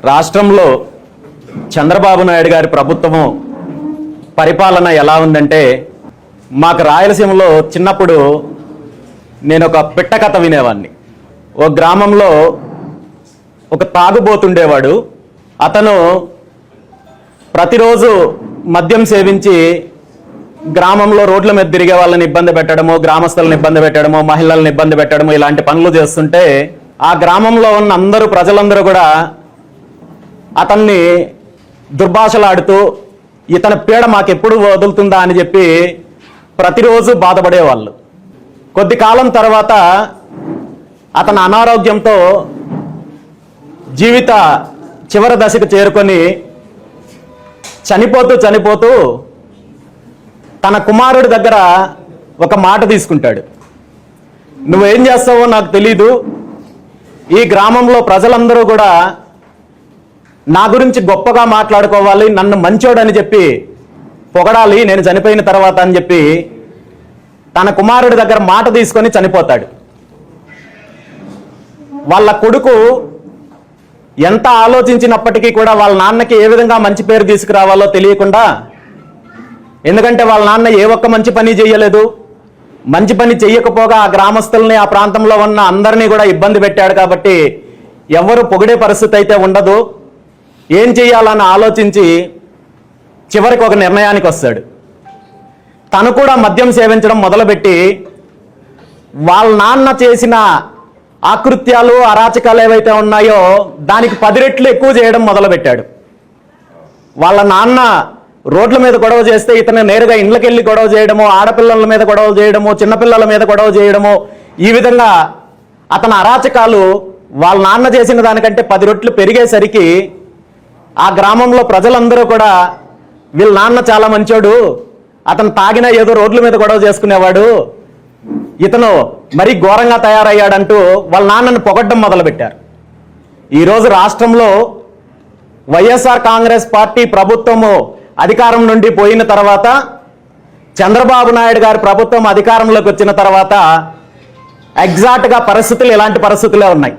రాష్ట్రంలో చంద్రబాబు నాయుడు గారి ప్రభుత్వము పరిపాలన ఎలా ఉందంటే, మాకు రాయలసీమలో చిన్నప్పుడు నేను ఒక పిట్ట కథ వినేవాడిని. ఓ గ్రామంలో ఒక తాగుబోతుండేవాడు. అతను ప్రతిరోజు మద్యం సేవించి గ్రామంలో రోడ్ల మీద తిరిగే వాళ్ళని ఇబ్బంది పెట్టడము, గ్రామస్తులను ఇబ్బంది పెట్టడము, మహిళలను ఇబ్బంది పెట్టడము, ఇలాంటి పనులు చేస్తుంటే ఆ గ్రామంలో ఉన్న ప్రజలందరూ కూడా అతన్ని దుర్భాషలాడుతూ ఇతని పీడ మాకెప్పుడు వదులుతుందా అని చెప్పి ప్రతిరోజు బాధపడేవాళ్ళు. కొద్ది కాలం తర్వాత అతను అనారోగ్యంతో జీవిత చివరి దశకు చేరుకొని చనిపోతూ తన కుమారుడి దగ్గర ఒక మాట తీసుకుంటాడు. నువ్వేం చేస్తావో నాకు తెలీదు, ఈ గ్రామంలో ప్రజలందరూ కూడా నా గురించి గొప్పగా మాట్లాడుకోవాలి, నన్ను మంచోడని చెప్పి పొగడాలి నేను చనిపోయిన తర్వాత అని చెప్పి తన కుమారుడి దగ్గర మాట తీసుకొని చనిపోతాడు. వాళ్ళ కొడుకు ఎంత ఆలోచించినప్పటికీ కూడా వాళ్ళ నాన్నకి ఏ విధంగా మంచి పేరు తీసుకురావాలో తెలియకుండా, ఎందుకంటే వాళ్ళ నాన్న ఏ ఒక్క మంచి పని చేయలేదు, మంచి పని చెయ్యకపోగా ఆ గ్రామస్తుల్ని ఆ ప్రాంతంలో ఉన్న అందరినీ కూడా ఇబ్బంది పెట్టాడు. కాబట్టి ఎవరు పొగిడే పరిస్థితి అయితే ఉండదు. ఏం చెయ్యాలని ఆలోచించి చివరికి ఒక నిర్ణయానికి వస్తాడు. తను కూడా మద్యం సేవించడం మొదలుపెట్టి వాళ్ళ నాన్న చేసిన ఆకృత్యాలు అరాచకాలు ఏవైతే ఉన్నాయో దానికి 10 రెట్లు ఎక్కువ చేయడం మొదలుపెట్టాడు. వాళ్ళ నాన్న రోడ్ల మీద గొడవ చేస్తే ఇతను నేరుగా ఇండ్లకెళ్ళి గొడవ చేయడము, ఆడపిల్లల మీద గొడవ చేయడము, చిన్నపిల్లల మీద గొడవ చేయడము, ఈ విధంగా అతని అరాచకాలు వాళ్ళ నాన్న చేసిన దానికంటే 10 రెట్లు పెరిగేసరికి ఆ గ్రామంలో ప్రజలందరూ కూడా వీళ్ళ నాన్న చాలా మంచోడు, అతను తాగినా ఏదో రోడ్ల మీద గొడవ చేసుకునేవాడు, ఇతను మరీ ఘోరంగా తయారయ్యాడంటూ వాళ్ళ నాన్నను పొగడ్డం మొదలుపెట్టారు. ఈరోజు రాష్ట్రంలో వైఎస్ఆర్ కాంగ్రెస్ పార్టీ ప్రభుత్వము అధికారం నుండి పోయిన తర్వాత చంద్రబాబు నాయుడు గారి ప్రభుత్వం అధికారంలోకి వచ్చిన తర్వాత ఎగ్జాక్ట్గా పరిస్థితులు ఇలాంటి పరిస్థితులే ఉన్నాయి.